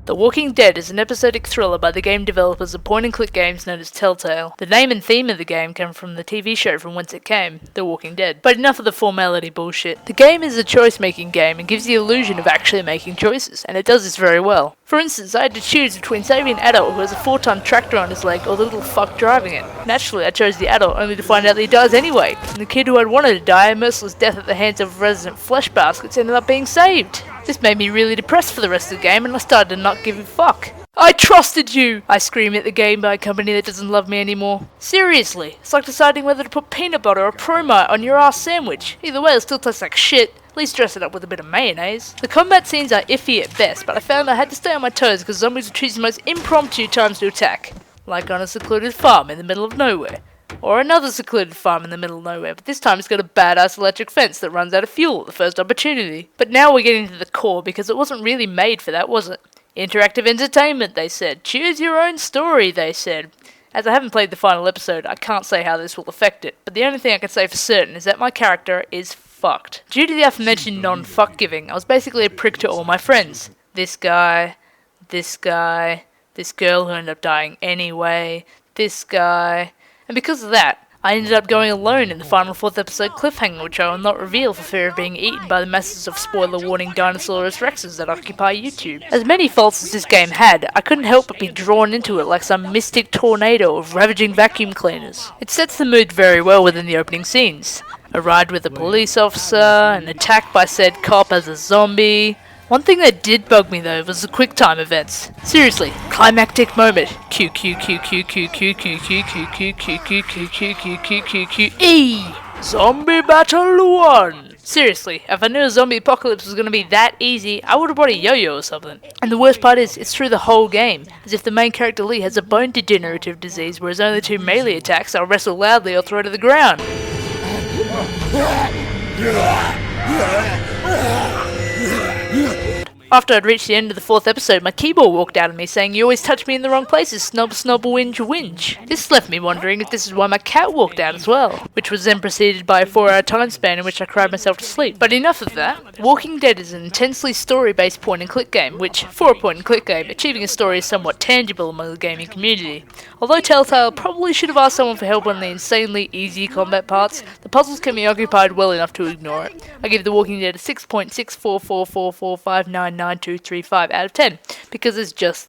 The Walking Dead is an episodic thriller by the game developers of point-and-click games known as Telltale. The name and theme of the game come from the TV show from whence it came, The Walking Dead. But enough of the formality bullshit. The game is a choice-making game and gives the illusion of actually making choices, and it does this very well. For instance, I had to choose between saving an adult who has a 4-ton tractor on his leg or the little fuck driving it. Naturally, I chose the adult only to find out that he dies anyway, and the kid who had wanted to die a merciless death at the hands of resident flesh baskets ended up being saved. This made me really depressed for the rest of the game, and I started to not give a fuck. I trusted you! I scream at the game by a company that doesn't love me anymore. Seriously, it's like deciding whether to put peanut butter or Promite on your ass sandwich. Either way, it still tastes like shit. At least dress it up with a bit of mayonnaise. The combat scenes are iffy at best, but I found I had to stay on my toes because zombies would choose the most impromptu times to attack. Like on a secluded farm in the middle of nowhere. Or another secluded farm in the middle of nowhere, but this time it's got a badass electric fence that runs out of fuel at the first opportunity. But now we're getting to the core, because it wasn't really made for that, was it? Interactive entertainment, they said. Choose your own story, they said. As I haven't played the final episode, I can't say how this will affect it, but the only thing I can say for certain is that my character is fucked. Due to the aforementioned non-fuck giving, I was basically a prick to all my friends. This guy, this girl who ended up dying anyway, this guy. And because of that, I ended up going alone in the final 4th episode cliffhanger, which I will not reveal for fear of being eaten by the masses of spoiler warning Dinosaurus Rexes that occupy YouTube. As many faults as this game had, I couldn't help but be drawn into it like some mystic tornado of ravaging vacuum cleaners. It sets the mood very well within the opening scenes. A ride with a police officer, an attack by said cop as a zombie. One thing that did bug me though was the quick time events. Seriously, climactic moment. Q Q Q Q Q Q Q Q Q Q Q Q Q Q Q Q Q Q E Zombie Battle 1. Seriously, if I knew a zombie apocalypse was gonna be that easy, I would have brought a yo-yo or something. And the worst part is, it's through the whole game, as if the main character Lee has a bone degenerative disease where his only 2 melee attacks are wrestle loudly or throw to the ground. After I'd reached the end of the 4th episode, my keyboard walked out of me saying, "You always touch me in the wrong places, snob snob whinge whinge." This left me wondering if this is why my cat walked out as well, which was then preceded by a 4-hour time span in which I cried myself to sleep. But enough of that. Walking Dead is an intensely story-based point-and-click game, which, for a point-and-click game, achieving a story is somewhat tangible among the gaming community. Although Telltale probably should have asked someone for help on the insanely easy combat parts, the puzzles can be occupied well enough to ignore it. I give The Walking Dead a 6.64444599235 out of 10, because it's just